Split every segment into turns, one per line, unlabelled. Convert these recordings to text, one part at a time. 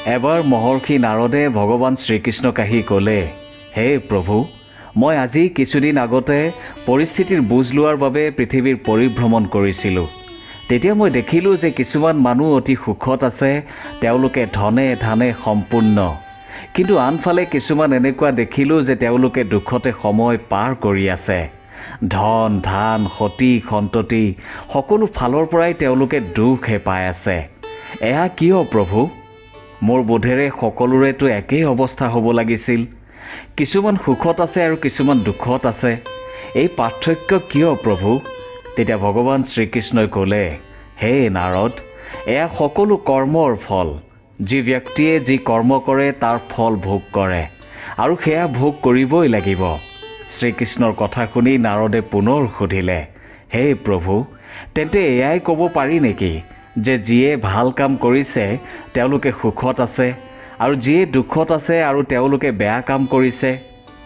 এবাৰ মহৰ্ষি নাৰদে ভগৱান শ্ৰীকৃষ্ণক আহি ক'লে, হে প্ৰভু, মই আজি কিছুদিন আগতে পৰিস্থিতিৰ বুজ লোৱাৰ বাবে পৃথিৱীৰ পৰিভ্ৰমণ কৰিছিলোঁ। তেতিয়া মই দেখিলোঁ যে কিছুমান মানুহ অতি সুখত আছে, তেওঁলোকে ধনে ধানে সম্পূৰ্ণ। কিন্তু আনফালে কিছুমান এনেকুৱা দেখিলোঁ যে তেওঁলোকে দুখতে সময় পাৰ কৰি আছে। ধন ধান সতি সন্ততি সকলো ফালৰ পৰাই তেওঁলোকে দুখহে পাই আছে। এয়া কিয় প্ৰভু? মোৰ বোধেৰে সকলোৰেতো একেই অৱস্থা হ'ব লাগিছিল। কিছুমান সুখত আছে আৰু কিছুমান দুখত আছে। এই পাৰ্থক্য কিয় প্ৰভু? তেতিয়া ভগৱান শ্ৰীকৃষ্ণই ক'লে, হে নাৰদ, এয়া সকলো কৰ্মৰ ফল। যি ব্যক্তিয়ে যি কৰ্ম কৰে তাৰ ফল ভোগ কৰে, আৰু সেয়া ভোগ কৰিবই লাগিব। শ্ৰীকৃষ্ণৰ কথা শুনি নাৰদে পুনৰ সুধিলে, হে প্ৰভু, তেন্তে এয়াই ক'ব পাৰি নেকি যে যিয়ে ভাল কাম কৰিছে তেওঁলোকে সুখত আছে, আৰু যিয়ে দুখত আছে আৰু তেওঁলোকে বেয়া কাম কৰিছে?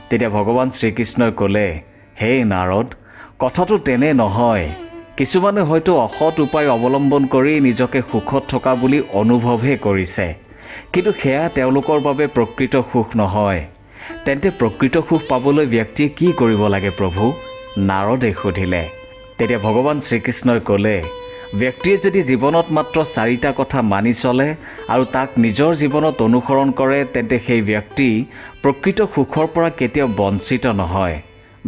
তেতিয়া ভগৱান শ্ৰীকৃষ্ণই ক'লে, হে নাৰদ, কথাটো তেনে নহয়। কিছুমানে হয়তো অসৎ উপায় অৱলম্বন কৰি নিজকে সুখত থকা বুলি অনুভৱহে কৰিছে, কিন্তু সেয়া তেওঁলোকৰ বাবে প্ৰকৃত সুখ নহয়। তেন্তে প্ৰকৃত সুখ পাবলৈ ব্যক্তিয়ে কি কৰিব লাগে প্ৰভু? নাৰদে সুধিলে। তেতিয়া ভগৱান শ্ৰীকৃষ্ণই ক'লে, ব্যক্তিয়ে যদি জীৱনত মাত্ৰ 4টা কথা মানি চলে আৰু তাক নিজৰ জীৱনত অনুসৰণ কৰে, তেন্তে সেই ব্যক্তি প্ৰকৃত সুখৰ পৰা কেতিয়াও বঞ্চিত নহয়।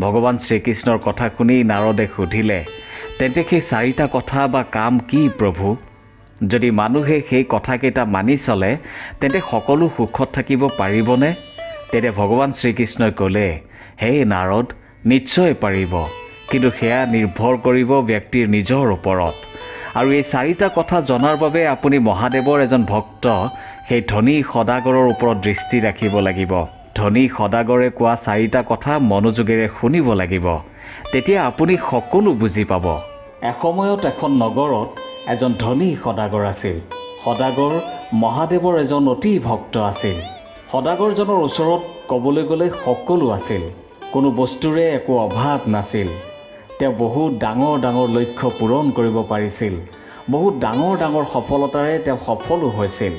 ভগৱান শ্ৰীকৃষ্ণৰ কথা শুনি নাৰদে সুধিলে, তেন্তে সেই 4টা কথা বা কাম কি প্ৰভু? যদি মানুহে সেই কথাকেইটা মানি চলে তেন্তে সকলো সুখত থাকিব পাৰিবনে? তেতিয়া ভগৱান শ্ৰীকৃষ্ণই ক'লে, হে নাৰদ, নিশ্চয় পাৰিব, কিন্তু সেয়া নিৰ্ভৰ কৰিব ব্যক্তিৰ নিজৰ ওপৰত। আৰু এই 4টা কথা জনাৰ বাবে আপুনি মহাদেৱৰ এজন ভক্ত সেই ধনী সদাগৰৰ ওপৰত দৃষ্টি ৰাখিব লাগিব। ধনী সদাগৰে কোৱা 4টা কথা মনোযোগেৰে শুনিব লাগিব, তেতিয়া আপুনি সকলো বুজি পাব। এসময়ত এখন নগৰত এজন ধনী সদাগৰ আছিল। সদাগৰ মহাদেৱৰ এজন অতি ভক্ত আছিল। সদাগৰজনৰ ওচৰত ক'বলৈ গ'লে সকলো আছিল, কোনো বস্তুৰে একো অভাৱ নাছিল। তেওঁ বহুত ডাঙৰ ডাঙৰ লক্ষ্য পূৰণ কৰিব পাৰিছিল। বহুত ডাঙৰ ডাঙৰ সফলতাৰে তেওঁ সফলো হৈছিল।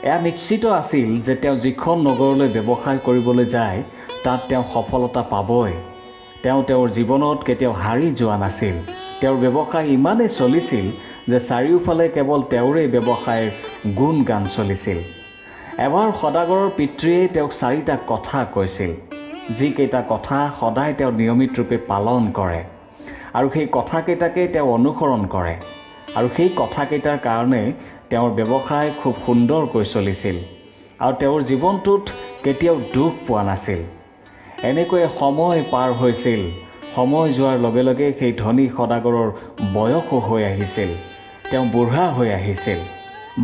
এয়া নিশ্চিত আছিল যে তেওঁ যিখন নগৰলৈ ব্যৱসায় কৰিবলৈ যায় তাত তেওঁ সফলতা পাবই। তেওঁৰ জীৱনত কেতিয়াও হাৰি যোৱা নাছিল। তেওঁৰ ব্যৱসায় ইমানেই চলিছিল যে চাৰিওফালে কেৱল তেওঁৰেই ব্যৱসায়ৰ গুণ গান চলিছিল। এবাৰ সদাগৰৰ পিতৃয়ে তেওঁক 4টা কথা কৈছিল, যিকেইটা কথা সদায় তেওঁ নিয়মিত ৰূপে পালন কৰে, আৰু সেই কথাকেইটাকে তেওঁ অনুসৰণ কৰে, আৰু সেই কথাকেইটাৰ কাৰণে তেওঁৰ ব্যৱসায় খুব সুন্দৰকৈ চলিছিল, আৰু তেওঁৰ জীৱনটোত কেতিয়াও দুখ পোৱা নাছিল। এনেকৈয়ে সময় পাৰ হৈছিল। সময় যোৱাৰ লগে লগে সেই ধনী সদাগৰৰ বয়সো হৈ আহিছিল। তেওঁ বুঢ়া হৈ আহিছিল।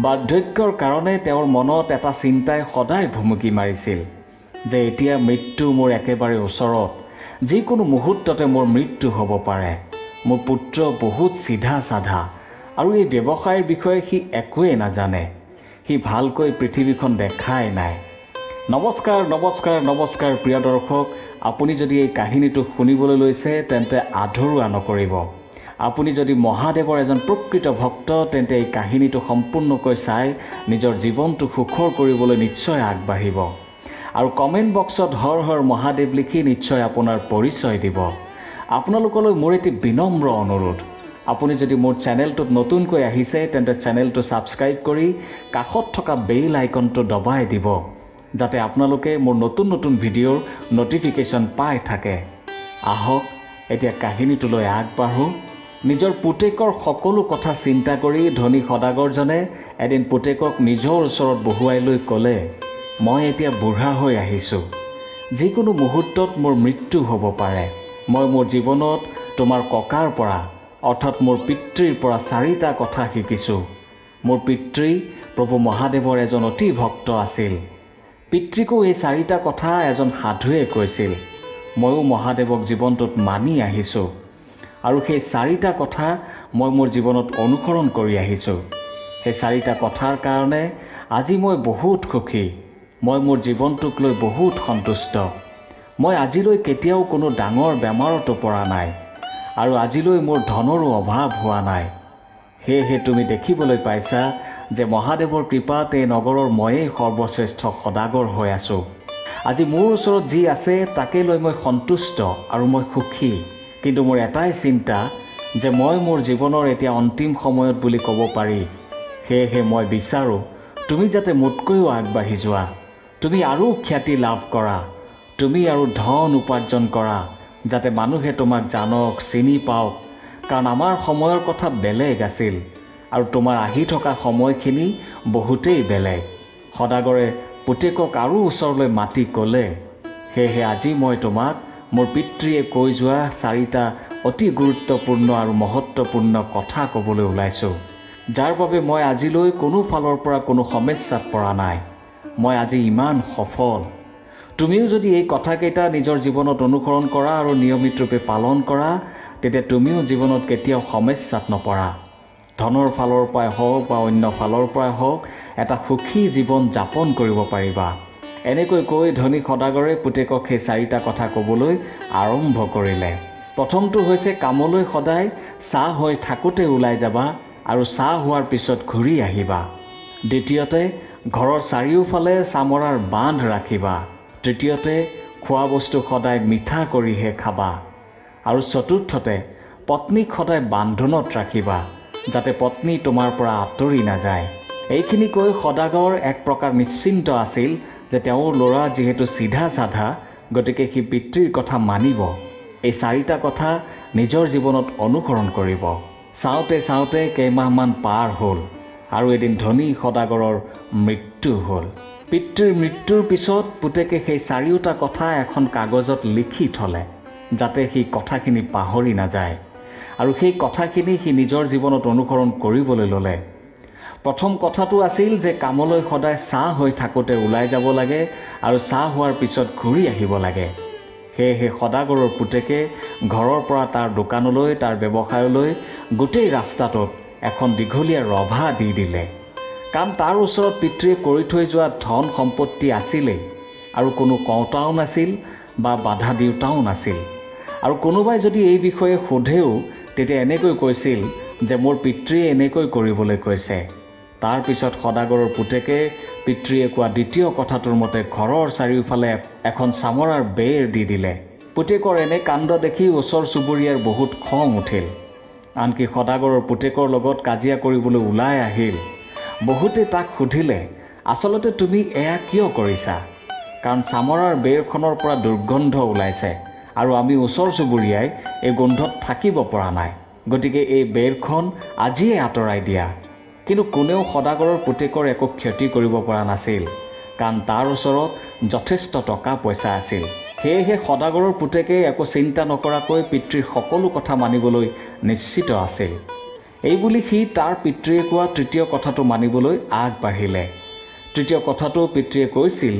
বাৰ্ধক্যৰ কাৰণে তেওঁৰ মনত এটা চিন্তাই সদায় ভুমুকি মাৰিছিল যে এতিয়া মৃত্যু মোৰ একেবাৰে ওচৰত। যিকোনো মুহূৰ্ততে মোৰ মৃত্যু হ'ব পাৰে। মোৰ পুত্ৰ বহুত চিধা চাধা, আৰু এই ব্যৱসায়ৰ বিষয়ে সি একোৱেই নাজানে। সি ভালকৈ পৃথিৱীখন দেখাই নাই। নমস্কাৰ নমস্কাৰ নমস্কাৰ প্ৰিয় দৰ্শক, আপুনি যদি এই কাহিনীটো শুনিবলৈ লৈছে তেন্তে আধৰুৱা নকৰিব। আপুনি যদি মহাদেৱৰ এজন প্ৰকৃত ভক্ত তেন্তে এই কাহিনীটো সম্পূৰ্ণকৈ চাই নিজৰ জীৱনটো সুখৰ কৰিবলৈ নিশ্চয় আগবাঢ়িব, আৰু কমেণ্ট বক্সত হৰ হৰ মহাদেৱ লিখি নিশ্চয় আপোনাৰ পৰিচয় দিব। আপোনালোকলৈ মোৰ এটি বিনম্ৰ অনুৰোধ, আপুনি যদি মোৰ চেনেলটোত নতুনকৈ আহিছে তেন্তে চেনেলটো ছাবস্ক্ৰাইব কৰি কাষত থকা বেল আইকনটো দবাই দিব, যাতে আপোনালোকে মোৰ নতুন নতুন ভিডিঅ'ৰ ন'টিফিকেশ্যন পাই থাকে। আহক এতিয়া কাহিনীটোলৈ আগবাঢ়োঁ। নিজৰ পুতেকৰ সকলো কথা চিন্তা কৰি ধনী সদাগৰজনে এদিন পুতেকক নিজৰ ওচৰত বহুৱাই লৈ ক'লে, মই এতিয়া বুঢ়া হৈ আহিছোঁ। যিকোনো মুহূৰ্তত মোৰ মৃত্যু হ'ব পাৰে। মই মোৰ জীৱনত তোমাৰ ককাৰ পৰা অৰ্থাৎ মোৰ পিতৃৰ পৰা 4টা কথা শিকিছোঁ। মোৰ পিতৃ প্ৰভু মহাদেৱৰ এজন অতি ভক্ত আছিল। পিতৃকো এই 4টা কথা এজন সাধুৱে কৈছিল। ময়ো মহাদেৱক জীৱনটোত মানি আহিছোঁ, আৰু সেই 4টা কথা মই মোৰ জীৱনত অনুসৰণ কৰি আহিছোঁ। সেই 4টা কথাৰ কাৰণে আজি মই বহুত সুখী। মই মোৰ জীৱনটোক লৈ বহুত সন্তুষ্ট। মই আজিলৈ কেতিয়াও কোনো ডাঙৰ বেমাৰতো পৰা নাই, আৰু আজিলৈ মোৰ ধনৰো অভাৱ হোৱা নাই। সেয়েহে তুমি দেখিবলৈ পাইছা যে মহাদেৱৰ কৃপাত এই নগৰৰ ময়েই সৰ্বশ্ৰেষ্ঠ সদাগৰ হৈ আছোঁ। আজি মোৰ ওচৰত যি আছে তাকে লৈ মই সন্তুষ্ট আৰু মই সুখী। কিন্তু মোৰ এটাই চিন্তা যে মই মোৰ জীৱনৰ এতিয়া অন্তিম সময়ত বুলি ক'ব পাৰি। সেয়েহে মই বিচাৰোঁ তুমি যাতে মোতকৈও আগবাঢ়ি যোৱা, তুমি আৰু খ্যাতি লাভ কৰা, তুমি আৰু ধন উপাৰ্জন কৰা, যাতে মানুহে তোমাক জানক, চিনি পাওক। কাৰণ আমাৰ সময়ৰ কথা বেলেগ আছিল আৰু তোমাৰ আহি থকা সময়খিনি বহুতেই বেলেগ। সদাগৰে পুতেকক আৰু ওচৰলৈ মাতি ক'লে, সেয়েহে আজি মই তোমাক মোৰ পিতৃয়ে কৈ যোৱা 4টা অতি গুৰুত্বপূৰ্ণ আৰু মহত্বপূৰ্ণ কথা ক'বলৈ ওলাইছোঁ, যাৰ বাবে মই আজিলৈ কোনো ফালৰ পৰা কোনো সমস্যাত পৰা নাই। মই আজি ইমান সফল। তুমিও যদি এই কথাকেইটা নিজৰ জীৱনত অনুসৰণ কৰা আৰু নিয়মিত ৰূপে পালন কৰা, তেতিয়া তুমিও জীৱনত কেতিয়াও সমস্যাত নপৰা। ধনৰ ফালৰ পৰাই হওক বা অন্য ফালৰ পৰাই হওক এটা সুখী জীৱন যাপন কৰিব পাৰিবা। এনেকৈ কৈ ধনী সদাগৰে পুতেকক সেই 4টা কথা ক'বলৈ আৰম্ভ কৰিলে। প্ৰথমটো হৈছে কামলৈ সদায় চাহ হৈ থাকোঁতে ওলাই যাবা আৰু চাহ হোৱাৰ পিছত ঘূৰি আহিবা। দ্বিতীয়তে ঘৰৰ চাৰিওফালে চামৰাৰ বান্ধ ৰাখিবা। তৃতীয়তে খোৱা বস্তু সদায় মিঠা কৰিহে খাবা। আৰু চতুৰ্থতে পত্নীক সদায় বান্ধোনত ৰাখিবা, যাতে পত্নী তোমাৰ পৰা আঁতৰি নাযায়। এইখিনি কৈ সদাগৰ এক প্ৰকাৰ নিশ্চিন্ত আছিল যে তেওঁৰ ল'ৰা যিহেতু চিধা চাধা, গতিকে সি পিতৃৰ কথা মানিব, এই 4টা কথা নিজৰ জীৱনত অনুসৰণ কৰিব। চাওঁতে চাওঁতে কেইমাহমান পাৰ হ'ল আৰু এদিন ধনী সদাগৰৰ মৃত্যু হ'ল। পিতৃৰ মৃত্যুৰ পিছত পুতেকে সেই 4টা কথা এখন কাগজত লিখি থ'লে, যাতে সি কথাখিনি পাহৰি নাযায়। আৰু সেই কথাখিনি সি নিজৰ জীৱনত অনুসৰণ কৰিবলৈ ল'লে। প্ৰথম কথাটো আছিল যে কামলৈ সদায় চাহ হৈ থাকোঁতে ওলাই যাব লাগে আৰু চাহ হোৱাৰ পিছত ঘূৰি আহিব লাগে। সেয়েহে সদাগৰৰ পুতেকে ঘৰৰ পৰা তাৰ দোকানলৈ, তাৰ ব্যৱসায়লৈ গোটেই ৰাস্তাটোত এখন দীঘলীয়া ৰভা দি দিলে। কাৰণ তাৰ ওচৰত পিতৃয়ে কৰি থৈ যোৱা ধন সম্পত্তি আছিলেই আৰু কোনো কওঁতাও নাছিল বা বাধা দিওঁতাও নাছিল। আৰু কোনোবাই যদি এই বিষয়ে সোধেও তেতিয়া এনেকৈ কৈছিল যে মোৰ পিতৃয়ে এনেকৈ কৰিবলৈ কৈছে। তাৰ পিছত সদাগৰৰ পুতেকে পিতৃয়ে কোৱা দ্বিতীয় কথাটোৰ মতে ঘৰৰ চাৰিওফালে এখন চামৰাৰ বেৰ দি দিলে। পুতেকৰ এনে কাণ্ড দেখি ওচৰ চুবুৰীয়াৰ বহুত খং উঠিল। আনকি সদাগৰৰ পুতেকৰ লগত কাজিয়া কৰিবলৈ ওলাই আহিল। বহুতে তাক সুধিলে, আচলতে তুমি এয়া কিয় কৰিছা? কাৰণ চামৰাৰ বেৰখনৰ পৰা দুৰ্গন্ধ ওলাইছে আৰু আমি ওচৰ চুবুৰীয়াই এই গোন্ধত থাকিব পৰা নাই। গতিকে এই বেৰখন আজিয়ে আঁতৰাই দিয়া। কিন্তু কোনেও সদাগৰৰ পুতেকৰ একো ক্ষতি কৰিব পৰা নাছিল, কাৰণ তাৰ ওচৰত যথেষ্ট টকা পইচা আছিল। সেয়েহে সদাগৰৰ পুতেকে একো চিন্তা নকৰাকৈ পিতৃৰ সকলো কথা মানিবলৈ নিশ্চিত আছিল। এইবুলি সি তাৰ পিতৃয়ে কোৱা তৃতীয় কথাটো মানিবলৈ আগবাঢ়িলে। তৃতীয় কথাটো পিতৃয়ে কৈছিল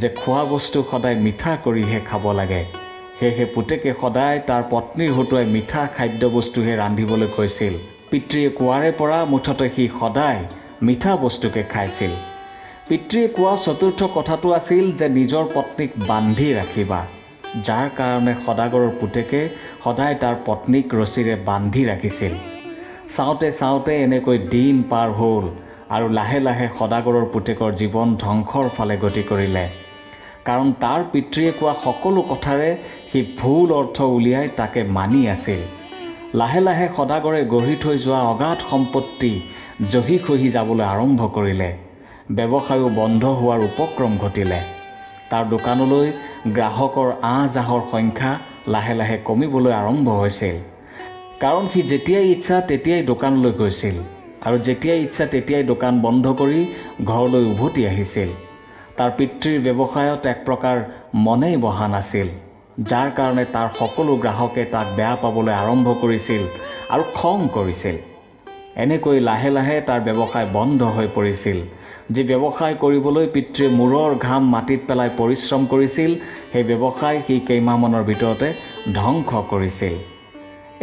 যে খোৱা বস্তু সদায় মিঠা কৰিহে খাব লাগে। সেয়েহে পুতেকে সদায় তাৰ পত্নীৰ হতুৱাই মিঠা খাদ্যবস্তুহে ৰান্ধিবলৈ কৈছিল। পিতৃয়ে কোৱাৰে পৰা মুঠতে সি সদায় মিঠা বস্তুকে খাইছিল। পিতৃয়ে কোৱা চতুৰ্থ কথাটো আছিল যে নিজৰ পত্নীক বান্ধি ৰাখিবা, যাৰ কাৰণে সদাগৰৰ পুতেকে সদায় তাৰ পত্নীক ৰছীৰে বান্ধি ৰাখিছিল। চাওঁতে চাওঁতে এনেকৈ দিন পাৰ হ'ল আৰু লাহে লাহে সদাগৰৰ পুতেকৰ জীৱন ধ্বংসৰ ফালে গতি কৰিলে। কাৰণ তাৰ পিতৃয়ে কোৱা সকলো কথাৰে সি ভুল অৰ্থ উলিয়াই তাকে মানি আছিল। লাহে লাহে সদাগৰে গঢ়ি থৈ যোৱা অগাধ সম্পত্তি জহি খহি যাবলৈ আৰম্ভ কৰিলে। ব্যৱসায়ো বন্ধ হোৱাৰ উপক্ৰম ঘটিলে। তাৰ দোকানলৈ গ্ৰাহকৰ আহ-যাহৰ সংখ্যা লাহে লাহে কমিবলৈ আৰম্ভ হৈছিল। কাৰণ সি যেতিয়াই ইচ্ছা তেতিয়াই দোকানলৈ গৈছিল আৰু যেতিয়াই ইচ্ছা তেতিয়াই দোকান বন্ধ কৰি ঘৰলৈ উভতি আহিছিল। তাৰ পিতৃৰ ব্যৱসায়ত এক প্ৰকাৰ মনেই বহা নাছিল, যাৰ কাৰণে তাৰ সকলো গ্ৰাহকে তাক বেয়া পাবলৈ আৰম্ভ কৰিছিল আৰু খং কৰিছিল। এনেকৈ লাহে লাহে তাৰ ব্যৱসায় বন্ধ হৈ পৰিছিল। যি ব্যৱসায় কৰিবলৈ পিতৃয়ে মূৰৰ ঘাম মাটিত পেলাই পৰিশ্ৰম কৰিছিল, সেই ব্যৱসায় সি কেইমাহমানৰ ভিতৰতে ধ্বংস কৰিছিল।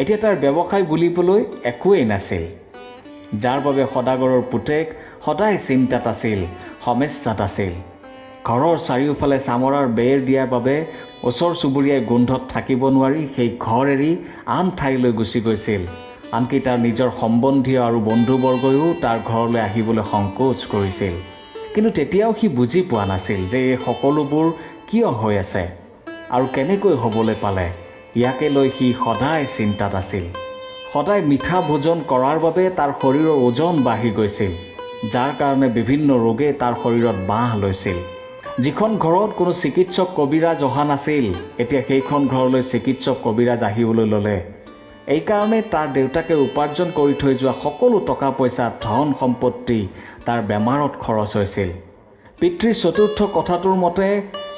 এতিয়া তাৰ ব্যৱসায় বুলিবলৈ একোৱেই নাছিল, যাৰ বাবে সদাগৰৰ পুতেক সদায় চিন্তাত আছিল, সমস্যাত আছিল। ঘৰৰ চাৰিওফালে চামৰাৰ বেৰ দিয়াৰ বাবে ওচৰ চুবুৰীয়াই গোন্ধত থাকিব নোৱাৰি সেই ঘৰ এৰি আন ঠাইলৈ গুচি গৈছিল। আনকি তাৰ নিজৰ সম্বন্ধীয় আৰু বন্ধুবৰ্গয়ো তাৰ ঘৰলৈ আহিবলৈ সংকোচ কৰিছিল। কিন্তু তেতিয়াও সি বুজি পোৱা নাছিল যে এই সকলোবোৰ কিয় হৈ আছে আৰু কেনেকৈ হ'বলৈ পালে। ইয়াকে লৈ সি সদায় চিন্তাত আছিল। সদায় মিঠা ভোজন কৰাৰ বাবে তাৰ শৰীৰৰ ওজন বাঢ়ি গৈছিল, যাৰ কাৰণে বিভিন্ন ৰোগে তাৰ শৰীৰত বাহ লৈছিল। যিখন ঘৰত কোনো চিকিৎসক কবিৰাজ অহা নাছিল, এতিয়া সেইখন ঘৰলৈ চিকিৎসক কবিৰাজ আহিবলৈ ল'লে। এইকাৰণে তাৰ দেউতাকে উপাৰ্জন কৰি থৈ যোৱা সকলো টকা পইচা, ধন সম্পত্তি তাৰ বেমাৰত খৰচ হৈছিল। পিতৃৰ চতুৰ্থ কথাটোৰ মতে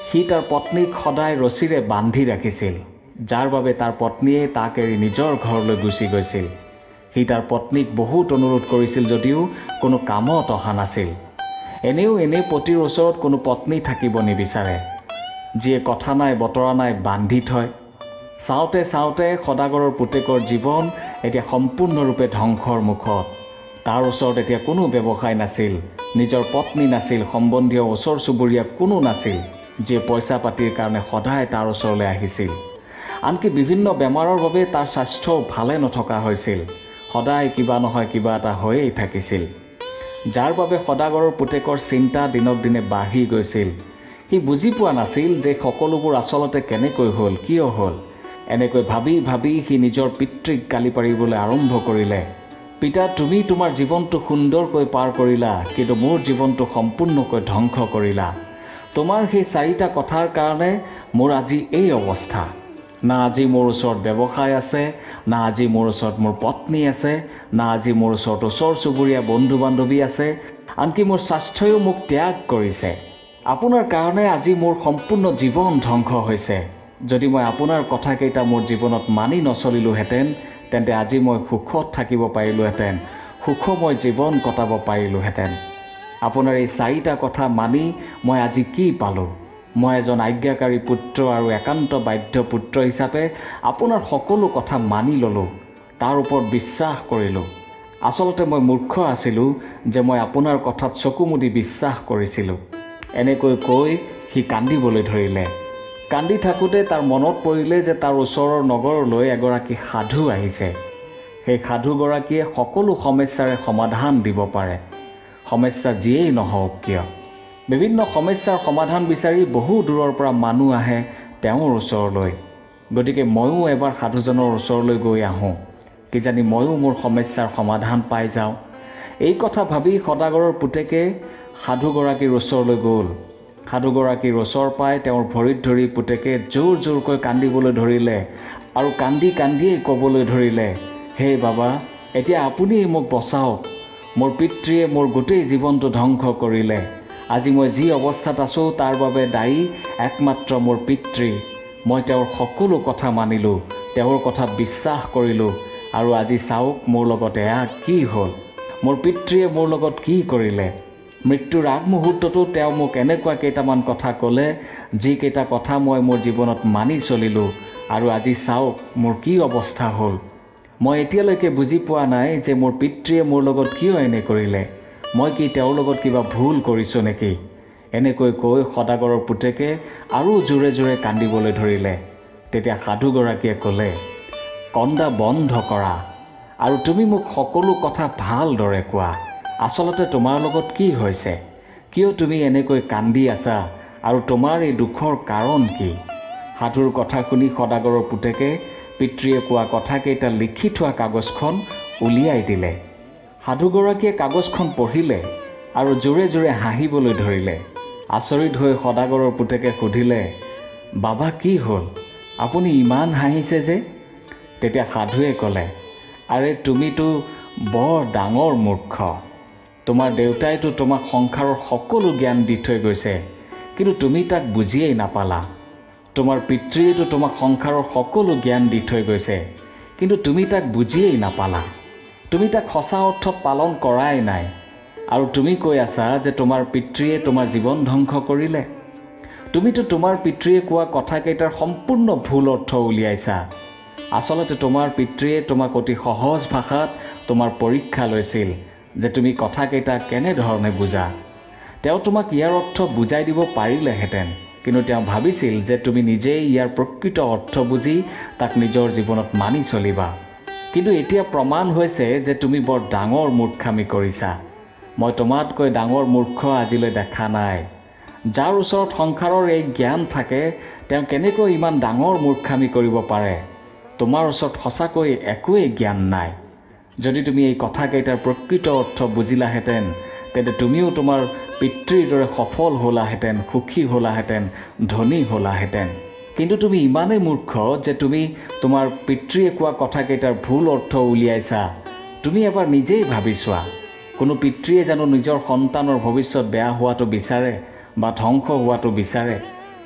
সি তাৰ পত্নীক সদায় ৰছীৰে বান্ধি ৰাখিছিল, যাৰ বাবে তাৰ পত্নীয়ে তাক এৰি নিজৰ ঘৰলৈ গুচি গৈছিল। সি তাৰ পত্নীক বহুত অনুৰোধ কৰিছিল যদিও কোনো কামত অহা নাছিল। এনেও পতিৰ ওচৰত কোনো পত্নী থাকিব নিবিচাৰে, যিয়ে কথা নাই বতৰা নাই বান্ধি থয়। চাওঁতে চাওঁতে সদাগৰৰ পুতেকৰ জীৱন এতিয়া সম্পূৰ্ণৰূপে ধ্বংসৰ মুখত। তাৰ ওচৰত এতিয়া কোনো ব্যৱসায় নাছিল, নিজৰ পত্নী নাছিল, সম্বন্ধীয় ওচৰ চুবুৰীয়া কোনো নাছিল, যিয়ে পইচা পাতিৰ কাৰণে সদায় তাৰ ওচৰলৈ আহিছিল। আনকি বিভিন্ন বেমাৰৰ বাবে তাৰ স্বাস্থ্যও ভালে নথকা হৈছিল। সদায় কিবা নহয় কিবা এটা হৈয়েই থাকিছিল, যাৰ বাবে সদাগৰৰ পুতেকৰ চিন্তা দিনক দিনে বাঢ়ি গৈছিল। সি বুজি পোৱা নাছিল যে সকলোবোৰ আচলতে কেনেকৈ হ'ল, কিয় হ'ল। এনেকৈ ভাবি ভাবি সি নিজৰ পিতৃক গালি পাৰিবলৈ আৰম্ভ কৰিলে। পিতা, তুমি তোমাৰ জীৱনটো সুন্দৰকৈ পাৰ কৰিলা, কিন্তু মোৰ জীৱনটো সম্পূৰ্ণকৈ ধ্বংস কৰিলা। তোমাৰ সেই 4টা কথাৰ কাৰণে মোৰ আজি এই অৱস্থা। না আজি মোৰ ওচৰত ব্যৱসায় আছে, না আজি মোৰ ওচৰত মোৰ পত্নী আছে, না আজি মোৰ ওচৰত ওচৰ চুবুৰীয়া বন্ধু বান্ধৱী আছে, আনকি মোৰ স্বাস্থ্যও মোক ত্যাগ কৰিছে। আপোনাৰ কাৰণে আজি মোৰ সম্পূৰ্ণ জীৱন ধ্বংস হৈছে। যদি মই আপোনাৰ কথাকেইটা মোৰ জীৱনত মানি নচলিলোহেঁতেন, তেন্তে আজি মই সুখত থাকিব পাৰিলোহেঁতেন, সুখময় জীৱন কটাব পাৰিলোহেঁতেন। আপোনাৰ এই 4টা কথা মানি মই আজি কি পালোঁ? মই এজন আজ্ঞাকাৰী পুত্ৰ আৰু একান্ত বাধ্য পুত্ৰ হিচাপে আপোনাৰ সকলো কথা মানি ল'লোঁ, তাৰ ওপৰত বিশ্বাস কৰিলোঁ। আচলতে মই মূৰ্খ আছিলোঁ যে মই আপোনাৰ কথাত চকু মুদি বিশ্বাস কৰিছিলোঁ। এনেকৈ কৈ সি কান্দিবলৈ ধৰিলে। কান্দি থাকোঁতে তাৰ মনত পৰিলে যে তাৰ ওচৰৰ নগৰলৈ এগৰাকী সাধু আহিছে। সেই সাধুগৰাকীয়ে সকলো সমস্যাৰে সমাধান দিব পাৰে, সমস্যা যিয়েই নহওক কিয়। বিভিন্ন সমস্যাৰ সমাধান বিচাৰি বহু দূৰৰ পৰা মানুহ আহে তেওঁৰ ওচৰলৈ। গতিকে ময়ো এবাৰ সাধুজনৰ ওচৰলৈ গৈ আহোঁ, কিজানি ময়ো মোৰ সমস্যাৰ সমাধান পাই যাওঁ। এই কথা ভাবি সদাগৰৰ পুতেকে সাধুগৰাকীৰ ওচৰলৈ গ'ল। সাধুগৰাকীৰ ওচৰ পাই তেওঁৰ ভৰিত ধৰি পুতেকে জোৰ জোৰকৈ কান্দিবলৈ ধৰিলে আৰু কান্দি কান্দিয়েই ক'বলৈ ধৰিলে, হে বাবা, এতিয়া আপুনি মোক বচাওক। মোৰ পিতৃয়ে মোৰ গোটেই জীৱনটো ধ্বংস কৰিলে। আজি মই যি অৱস্থাত আছোঁ তাৰ বাবে দায়ী একমাত্ৰ মোৰ পিতৃ। মই তেওঁৰ সকলো কথা মানিলোঁ, তেওঁৰ কথাত বিশ্বাস কৰিলোঁ, আৰু আজি চাওক মোৰ লগত এয়া কি হ'ল। মোৰ পিতৃয়ে মোৰ লগত কি কৰিলে। মৃত্যুৰ আগমুহূৰ্ততো তেওঁ মোক এনেকুৱা কেইটামান কথা ক'লে, যিকেইটা কথা মই মোৰ জীৱনত মানি চলিলোঁ, আৰু আজি চাওক মোৰ কি অৱস্থা হ'ল। মই এতিয়ালৈকে বুজি পোৱা নাই যে মোৰ পিতৃয়ে মোৰ লগত কিয় এনে কৰিলে। মই কি তেওঁৰ লগত কিবা ভুল কৰিছোঁ নেকি? এনেকৈ কৈ সদাগৰৰ পুতেকে আৰু জোৰে জোৰে কান্দিবলৈ ধৰিলে। তেতিয়া সাধুগৰাকীয়ে ক'লে, কন্দা বন্ধ কৰা আৰু তুমি মোক সকলো কথা ভালদৰে কোৱা। আচলতে তোমাৰ লগত কি হৈছে? কিয় তুমি এনেকৈ কান্দি আছা আৰু তোমাৰ এই দুখৰ কাৰণ কি? সাধুৰ কথা শুনি সদাগৰৰ পুতেকে পিতৃয়ে কোৱা কথাকেইটা লিখি থোৱা কাগজখন উলিয়াই দিলে। সাধুগৰাকীয়ে কাগজখন পঢ়িলে আৰু জোৰে জোৰে হাঁহিবলৈ ধৰিলে। আচৰিত হৈ সদাগৰৰ পুতেকে সুধিলে, বাবা কি হ'ল? আপুনি ইমান হাঁহিছে যে? তেতিয়া সাধুৱে ক'লে, আৰে তুমিতো বৰ ডাঙৰ মূৰ্খ। তোমাৰ দেউতাইতো তোমাক সংসাৰৰ সকলো জ্ঞান দি থৈ গৈছে, কিন্তু তুমি তাক বুজিয়েই নাপালা। তোমাৰ পিতৃয়েতো তোমাক সংসাৰৰ সকলো জ্ঞান দি থৈ গৈছে, কিন্তু তুমি তাক বুজিয়েই নাপালা। তুমি তাক সঁচা অৰ্থত পালন কৰাই নাই, আৰু তুমি কৈ আছা যে তোমাৰ পিতৃয়ে তোমাৰ জীৱন ধ্বংস কৰিলে। তুমিতো তোমাৰ পিতৃয়ে কোৱা কথাকেইটাৰ সম্পূৰ্ণ ভুল অৰ্থ উলিয়াইছা। আচলতে তোমাৰ পিতৃয়ে তোমাক অতি সহজ ভাষাত তোমাৰ পৰীক্ষা লৈছিল যে তুমি কথাকেইটা কেনেধৰণে বুজা। তেওঁ তোমাক ইয়াৰ অৰ্থ বুজাই দিব পাৰিলেহেঁতেন, কিন্তু তেওঁ ভাবিছিল যে তুমি নিজেই ইয়াৰ প্ৰকৃত অৰ্থ বুজি তাক নিজৰ জীৱনত মানি চলিবা। কিন্তু এতিয়া প্ৰমাণ হৈছে যে তুমি বৰ ডাঙৰ মূৰ্খামি কৰিছা। মই তোমাতকৈ ডাঙৰ মূৰ্খ আজিলৈ দেখা নাই। যাৰ ওচৰত সংসাৰৰ এই জ্ঞান থাকে তেওঁ কেনেকৈ ইমান ডাঙৰ মূৰ্খামি কৰিব পাৰে? তোমাৰ ওচৰত সঁচাকৈ একোৱেই জ্ঞান নাই। যদি তুমি এই কথাকেইটাৰ প্ৰকৃত অৰ্থ বুজিলাহেঁতেন তেন্তে তুমিও তোমাৰ পিতৃৰ দৰে সফল হ'লাহেঁতেন, সুখী হ'লাহেঁতেন, ধনী হ'লাহেঁতেন। কিন্তু তুমি ইমানেই মূৰ্খ যে তুমি তোমাৰ পিতৃয়ে কোৱা কথাকেইটাৰ ভুল অৰ্থ উলিয়াইছা। তুমি এবাৰ নিজেই ভাবি চোৱা, কোনো পিতৃয়ে জানো নিজৰ সন্তানৰ ভৱিষ্যত বেয়া হোৱাটো বিচাৰে বা ধ্বংস হোৱাটো বিচাৰে?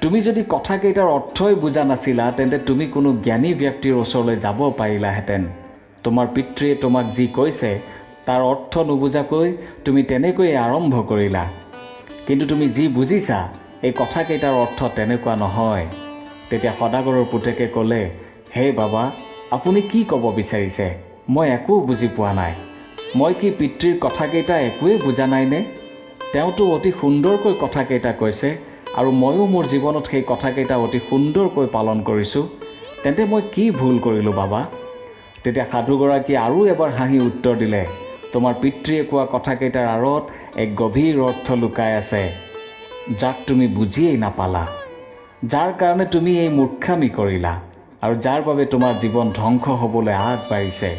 তুমি যদি কথাকেইটাৰ অৰ্থই বুজা নাছিলা তেন্তে তুমি কোনো জ্ঞানী ব্যক্তিৰ ওচৰলৈ যাব পাৰিলাহেঁতেন। তোমাৰ পিতৃয়ে তোমাক যি কৈছে তাৰ অৰ্থ নুবুজাকৈ তুমি তেনেকৈয়ে আৰম্ভ কৰিলা। কিন্তু তুমি যি বুজিছা এই কথাকেইটাৰ অৰ্থ তেনেকুৱা নহয়। তেতিয়া সদাগৰৰ পুতেকে ক'লে, হে বাবা, আপুনি কি ক'ব বিচাৰিছে? মই একো বুজি পোৱা নাই। মই কি পিতৃৰ কথাকেইটা একোৱেই বুজা নাইনে? তেওঁতো অতি সুন্দৰকৈ কথাকেইটা কৈছে আৰু ময়ো মোৰ জীৱনত সেই কথাকেইটা অতি সুন্দৰকৈ পালন কৰিছোঁ। তেন্তে মই কি ভুল কৰিলোঁ বাবা? তেতিয়া সাধুগৰাকীয়ে আৰু এবাৰ হাঁহি উত্তৰ দিলে, তোমাৰ পিতৃয়ে কোৱা কথাকেইটাৰ আঁৰত এক গভীৰ অৰ্থ লুকাই আছে, যাক তুমি বুজিয়েই নাপালা, যাৰ কাৰণে তুমি এই মূৰ্খামি কৰিলা আৰু যাৰ বাবে তোমাৰ জীৱন ধ্বংস হ'বলৈ আগবাঢ়িছে।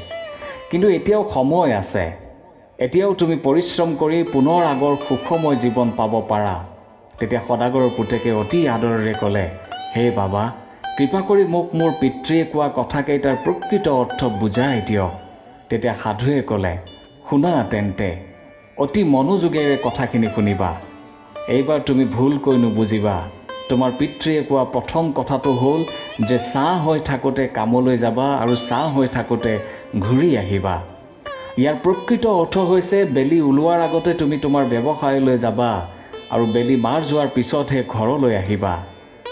কিন্তু এতিয়াও সময় আছে। এতিয়াও তুমি পৰিশ্ৰম কৰি পুনৰ আগৰ সুখময় জীৱন পাব পাৰা। তেতিয়া সদাগৰৰ পুতেকে অতি আদৰেৰে ক'লে, হে বাবা, কৃপা কৰি মোক মোৰ পিতৃয়ে কোৱা কথাকেইটাৰ প্ৰকৃত অৰ্থ বুজাই দিয়ক। তেতিয়া সাধুৱে ক'লে, শুনা তেন্তে, অতি মনোযোগেৰে কথাখিনি শুনিবা। এইবাৰ তুমি ভুলকৈ নুবুজিবা। তোমাৰ পিতৃয়ে কোৱা প্ৰথম কথাটো হ'ল যে ছাঁ হৈ থাকোঁতে কামলৈ যাবা আৰু ছাঁ হৈ থাকোঁতে ঘূৰি আহিবা। ইয়াৰ প্ৰকৃত অৰ্থ হৈছে বেলি ওলোৱাৰ আগতে তুমি তোমাৰ ব্যৱসায়লৈ যাবা আৰু বেলি মাৰ যোৱাৰ পিছতহে ঘৰলৈ আহিবা।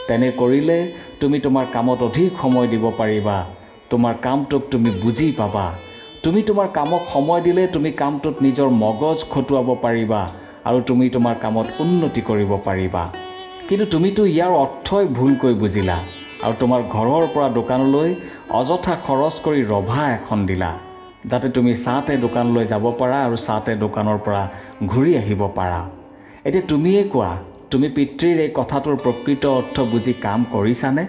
তেনে কৰিলে তুমি তোমাৰ কামত অধিক সময় দিব পাৰিবা। তোমাৰ কামটোক তুমি বুজি পাবা। তুমি তোমাৰ কামক সময় দিলে তুমি কামটোত নিজৰ মগজ খটুৱাব পাৰিবা আৰু তুমি তোমাৰ কামত উন্নতি কৰিব পাৰিবা। কিন্তু তুমিতো ইয়াৰ অৰ্থই ভুলকৈ বুজিলা আৰু তোমাৰ ঘৰৰ পৰা দোকানলৈ অযথা খৰচ কৰি ৰভা এখন দিলা, যাতে তুমি ছাঁতে দোকানলৈ যাব পাৰা আৰু ছাঁতে দোকানৰ পৰা ঘূৰি আহিব পাৰা। এতিয়া তুমিয়ে কোৱা, তুমি পিতৃৰ এই কথাটোৰ প্ৰকৃত অৰ্থ বুজি কাম কৰিছানে?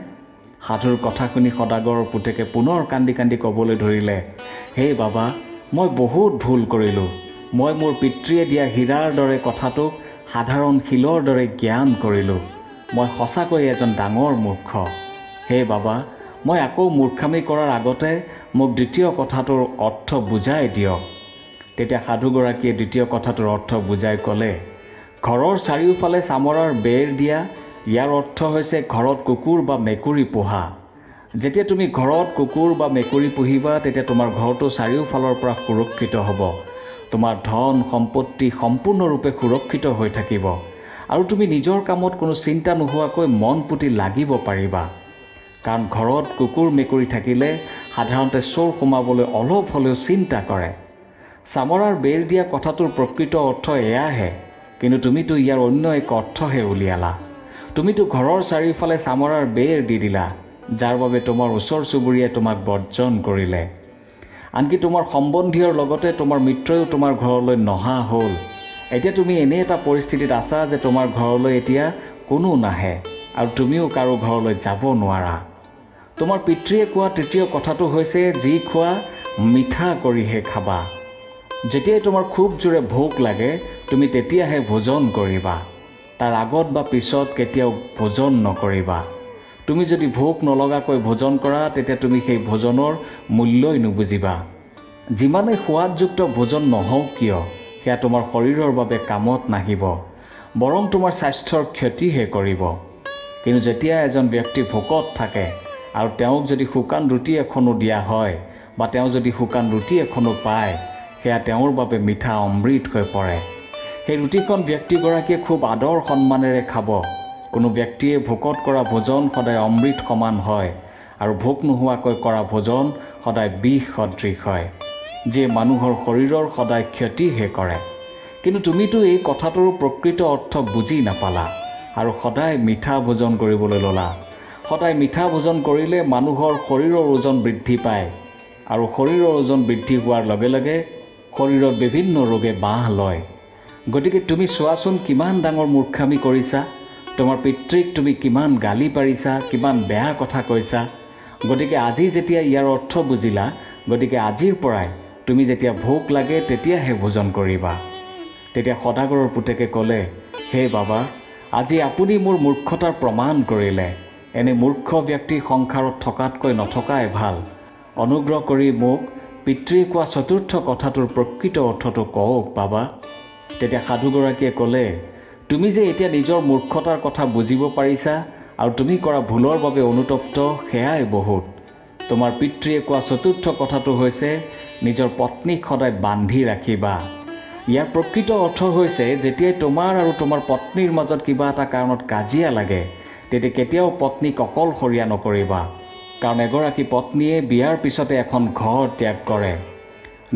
সাধুৰ কথা শুনি সদাগৰৰ পুতেকে পুনৰ কান্দি কান্দি ক'বলৈ ধৰিলে, হে বাবা, মই বহুত ভুল কৰিলোঁ। মই মোৰ পিতৃয়ে দিয়া হীৰাৰ দৰে কথাটোক সাধাৰণ শিলৰ দৰে জ্ঞান কৰিলোঁ। মই সঁচাকৈ এজন ডাঙৰ মূৰ্খ। হে বাবা, মই আকৌ মূৰ্খামি কৰাৰ আগতে মোক দ্বিতীয় কথাটোৰ অৰ্থ বুজাই দিয়ক। তেতিয়া সাধুগৰাকীয়ে দ্বিতীয় কথাটোৰ অৰ্থ বুজাই ক'লে, ঘৰৰ চাৰিওফালে চামৰাৰ বেৰ দিয়া। ইয়াৰ অৰ্থ হৈছে ঘৰত কুকুৰ বা মেকুৰী পোহা। যেতিয়া তুমি ঘৰত কুকুৰ বা মেকুৰী পুহিবা তেতিয়া তোমাৰ ঘৰটো চাৰিওফালৰ পৰা সুৰক্ষিত হ'ব। তোমাৰ ধন সম্পত্তি সম্পূৰ্ণৰূপে সুৰক্ষিত হৈ থাকিব আৰু তুমি নিজৰ কামত কোনো চিন্তা নোহোৱাকৈ মন পুতি লাগিব পাৰিবা। কাৰণ ঘৰত কুকুৰ মেকুৰী থাকিলে সাধাৰণতে চোৰ সোমাবলৈ অলপ হ'লেও চিন্তা কৰে। চামৰাৰ বেৰ দিয়া কথাটোৰ প্ৰকৃত অৰ্থ এয়াহে, কিন্তু তুমিতো ইয়াৰ অন্য এক অৰ্থহে উলিয়ালা। তুমিতো ঘৰৰ চাৰিওফালে চামৰাৰ বেৰ দি দিলা, যাৰ বাবে তোমাৰ ওচৰ চুবুৰীয়াই তোমাক বৰ্জন কৰিলে। আনকি তোমাৰ সম্বন্ধীয়ৰ লগতে তোমাৰ মিত্ৰইও তোমাৰ ঘৰলৈ নহা হ'ল। এতিয়া তুমি এনে এটা পৰিস্থিতিত আছা যে তোমাৰ ঘৰলৈ এতিয়া কোনো নাহে আৰু তুমিও কাৰো ঘৰলৈ যাব নোৱাৰা। তোমাৰ পিতৃয়ে কোৱা তৃতীয় কথাটো হৈছে, যি খোৱা মিঠা কৰিহে খাবা। যেতিয়াই তোমাৰ খুব জোৰে ভোক লাগে তুমি তেতিয়াহে ভোজন কৰিবা। তাৰ আগত বা পিছত কেতিয়াও ভোজন নকৰিবা। তুমি যদি ভোক নলগাকৈ ভোজন কৰা তেতিয়া তুমি সেই ভোজনৰ মূল্যই নুবুজিবা। যিমানেই সোৱাদযুক্ত ভোজন নহওক কিয় সেয়া তোমাৰ শৰীৰৰ বাবে কামত নাহিব, বৰং তোমাৰ স্বাস্থ্যৰ ক্ষতিহে কৰিব। কিন্তু যেতিয়া এজন ব্যক্তি ভোকত থাকে আৰু তেওঁক যদি শুকান ৰুটি এখনো দিয়া হয় বা তেওঁ যদি শুকান ৰুটি এখনো পায়, সেয়া তেওঁৰ বাবে মিঠা অমৃত হৈ পৰে। সেই ৰুটিখন ব্যক্তিগৰাকীয়ে খুব আদৰ সন্মানেৰে খাব। কোনো ব্যক্তিয়ে ভোকত কৰা ভোজন সদায় অমৃত সমান হয় আৰু ভোক নোহোৱাকৈ কৰা ভোজন সদায় বিষ সদৃশ হয়, যিয়ে মানুহৰ শৰীৰৰ সদায় ক্ষতিহে কৰে। কিন্তু তুমিতো এই কথাটোৰ প্ৰকৃত অৰ্থ বুজি নাপালা আৰু সদায় মিঠা ভোজন কৰিবলৈ ল'লা। সদায় মিঠা ভোজন কৰিলে মানুহৰ শৰীৰৰ ওজন বৃদ্ধি পায় আৰু শৰীৰৰ ওজন বৃদ্ধি হোৱাৰ লগে লগে শৰীৰত বিভিন্ন ৰোগে বাহ লয়। গতিকে তুমি চোৱাচোন কিমান ডাঙৰ মূৰ্খামি কৰিছা। তোমাৰ পিতৃক তুমি কিমান গালি পাৰিছা, কিমান বেয়া কথা কৈছা। গতিকে আজি যেতিয়া ইয়াৰ অৰ্থ বুজিলা, গতিকে আজিৰ পৰাই তুমি যেতিয়া ভোক লাগে তেতিয়াহে ভোজন কৰিবা। তেতিয়া সদাগৰৰ পুতেকে ক'লে, হে বাবা, আজি আপুনি মোৰ মূৰ্খতাৰ প্ৰমাণ কৰিলে। এনে মূৰ্খ ব্যক্তি সংসাৰত থকাতকৈ নথকাই ভাল। অনুগ্ৰহ কৰি মোক পিতৃয়ে কোৱা চতুৰ্থ কথাটোৰ প্ৰকৃত অৰ্থটো কওক বাবা। তেতিয়া সাধুগৰাকীয়ে ক'লে, তুমি যে এতিয়া নিজৰ মূৰ্খতাৰ কথা বুজিব পাৰিছা আৰু তুমি কৰা ভুলৰ বাবে অনুতপ্ত, সেয়াই বহুত। তোমাৰ পিতৃয়ে কোৱা চতুৰ্থ কথাটো হৈছে নিজৰ পত্নীক সদায় বান্ধি ৰাখিবা। ইয়াৰ প্ৰকৃত অৰ্থ হৈছে যেতিয়াই তোমাৰ আৰু তোমাৰ পত্নীৰ মাজত কিবা এটা কাৰণত কাজিয়া লাগে, তেতিয়া কেতিয়াও পত্নীক অকলশৰীয়া নকৰিবা। কাৰণ এগৰাকী পত্নীয়ে বিয়াৰ পিছতে এখন ঘৰ ত্যাগ কৰে।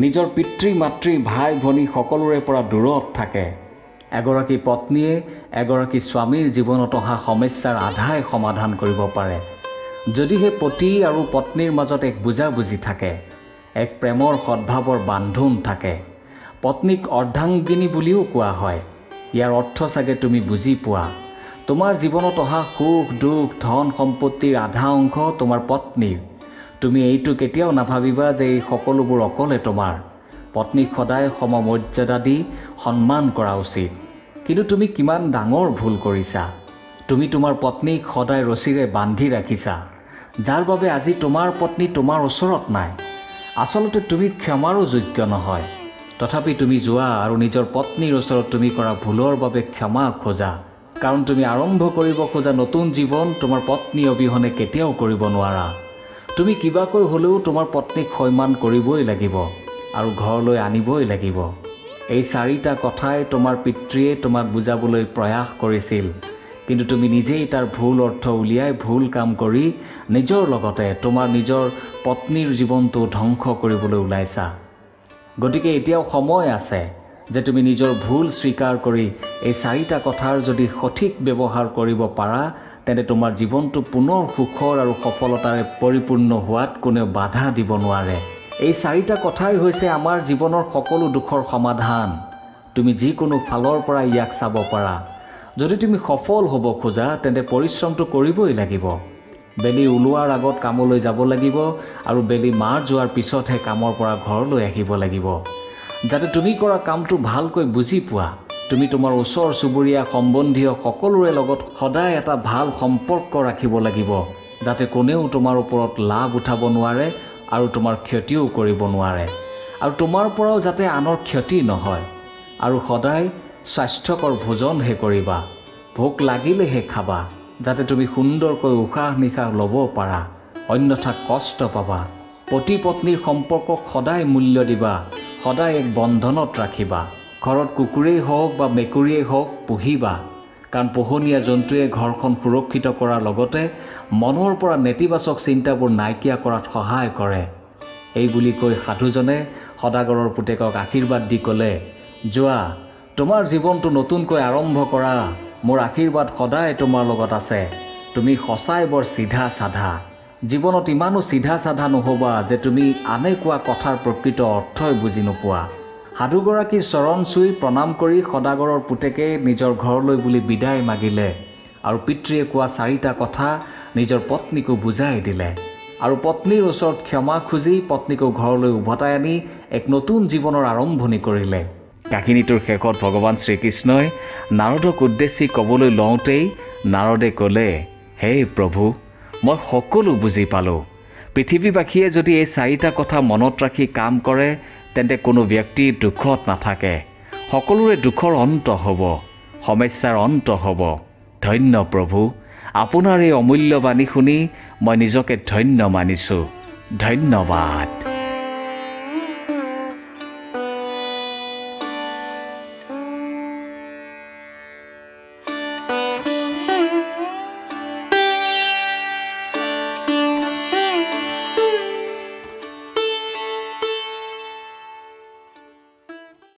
নিজৰ পিতৃ মাতৃ ভাই ভনী সকলোৰে পৰা দূৰত থাকে। এগৰাকী পত্নীয়ে এগৰাকী স্বামীৰ জীৱনত অহা সমস্যাৰ আধাই সমাধান কৰিব পাৰে যদিহে পতি আৰু পত্নীৰ মাজত এক বুজাবুজি থাকে, এক প্ৰেমৰ সদ্ভাৱৰ বান্ধোন থাকে। পত্নীক অৰ্ধাংগিনী বুলিও কোৱা হয়। ইয়াৰ অৰ্থ চাগে তুমি বুজি পোৱা। তোমাৰ জীৱনত অহা সুখ দুখ ধন সম্পত্তিৰ আধা অংশ তোমাৰ পত্নীৰ। তুমি এইটো কেতিয়াও নাভাবিবা যে এই সকলোবোৰ অকলে তোমাৰ। পত্নীক সদায় সমমৰ্যাদা দি সন্মান কৰা উচিত। কিন্তু তুমি কিমান ডাঙৰ ভুল কৰিছা। তুমি তোমাৰ পত্নীক সদায় ৰছীৰে বান্ধি ৰাখিছা, যাৰ বাবে আজি তোমাৰ পত্নী তোমাৰ ওচৰত নাই। আচলতে তুমি ক্ষমাৰো যোগ্য নহয়। তথাপি তুমি যোৱা আৰু নিজৰ পত্নীৰ ওচৰত তুমি কৰা ভুলৰ বাবে ক্ষমা খোজা। কাৰণ তুমি আৰম্ভ কৰিব খোজা নতুন জীৱন তোমাৰ পত্নী অবিহনে কেতিয়াও কৰিব নোৱাৰা। তুমি কিবাকৈ হ'লেও তোমাৰ পত্নীক সন্মান কৰিবই লাগিব আৰু ঘৰলৈ আনিবই লাগিব। এই চাৰিটা কথাই তোমাৰ পিতৃয়ে তোমাক বুজাবলৈ প্ৰয়াস কৰিছিল, কিন্তু তুমি নিজেই তাৰ ভুল অৰ্থ উলিয়াই ভুল কাম কৰি নিজৰ লগতে তোমাৰ নিজৰ পত্নীৰ জীৱনটো ধ্বংস কৰিবলৈ ওলাইছা। গতিকে এতিয়াও সময় আছে যে তুমি নিজৰ ভুল স্বীকাৰ কৰি এই চাৰিটা কথাৰ যদি সঠিক ব্যৱহাৰ কৰিব পাৰা, তেন্তে তোমাৰ জীৱনটো পুনৰ সুখৰ আৰু সফলতাৰে পৰিপূৰ্ণ হোৱাত কোনেও বাধা দিব নোৱাৰে। এই চাৰিটা কথাই হৈছে আমাৰ জীৱনৰ সকলো দুখৰ সমাধান। তুমি যিকোনো ফালৰ পৰা ইয়াক চাব পাৰা। যদি তুমি সফল হ'ব খোজা, তেন্তে পৰিশ্ৰমটো কৰিবই লাগিব। বেলি ওলোৱাৰ আগত কামলৈ যাব লাগিব আৰু বেলি মাৰ যোৱাৰ পিছতহে কামৰ পৰা ঘৰলৈ আহিব লাগিব। যাতে তুমি কৰা কামটো ভালকৈ বুজি পোৱা, তুমি তোমাৰ ওচৰ চুবুৰীয়া সম্বন্ধীয় সকলোৰে লগত সদায় এটা ভাল সম্পৰ্ক ৰাখিব লাগিব, যাতে কোনেও তোমাৰ ওপৰত লাভ উঠাব নোৱাৰে আৰু তোমাৰ ক্ষতিও কৰিব নোৱাৰে, আৰু তোমাৰ পৰাও যাতে আনৰ ক্ষতি নহয়। আৰু সদায় স্বাস্থ্যকৰ ভোজনহে কৰিবা। ভোক লাগিলেহে খাবা, যাতে তুমি সুন্দৰকৈ উশাহ নিশাহ ল'ব পাৰা, অন্যথা কষ্ট পাবা। পতি পত্নীৰ সম্পৰ্কক সদায় মূল্য দিবা, সদায় এক বন্ধনত ৰাখিবা। ঘৰত কুকুৰেই হওক বা মেকুৰীয়েই হওক পুহিবা, কাৰণ পোহনীয়া জন্তুৱে ঘৰখন সুৰক্ষিত কৰাৰ লগতে মনৰ পৰা নেতিবাচক চিন্তাবোৰ নাইকিয়া কৰাত সহায় কৰে। এই বুলি কৈ সাধুজনে সদাগৰৰ পুতেকক আশীৰ্বাদ দি ক'লে, যোৱা, তোমাৰ জীৱনটো নতুনকৈ আৰম্ভ কৰা। মোৰ আশীৰ্বাদ সদায় তোমাৰ লগত আছে। তুমি সঁচাই বৰ চিধা চাধা। জীৱনত ইমানো চিধা চাধা নহ'বা যে তুমি আনে কোৱা কথাৰ প্ৰকৃত অৰ্থই বুজি নোপোৱা। সাধুগৰাকীৰ চৰণ চুই প্ৰণাম কৰি সদাগৰৰ পুতেকে নিজৰ ঘৰলৈ বুলি বিদায় মাগিলে আৰু পিতৃয়ে কোৱা চাৰিটা কথা নিজৰ পত্নীকো বুজাই দিলে আৰু পত্নীৰ ওচৰত ক্ষমা খুজি পত্নীকো ঘৰলৈ উভতাই আনি এক নতুন জীৱনৰ আৰম্ভণি কৰিলে। কাহিনীটোৰ শেষত ভগৱান শ্ৰীকৃষ্ণই নাৰদক উদ্দেশ্যি ক'বলৈ লওঁতেই নাৰদে ক'লে, হে প্ৰভু, মই সকলো বুজি পালোঁ। পৃথিৱীবাসীয়ে যদি এই চাৰিটা কথা মনত ৰাখি কাম কৰে, তেন্তে কোনো ব্যক্তি দুখত নাথাকে। সকলোৰে দুখৰ অন্ত হ'ব, সমস্যাৰ অন্ত হ'ব। ধন্য প্ৰভু, আপোনাৰ এই অমূল্য বাণী শুনি মই নিজকে ধন্য মানিছোঁ। ধন্যবাদ।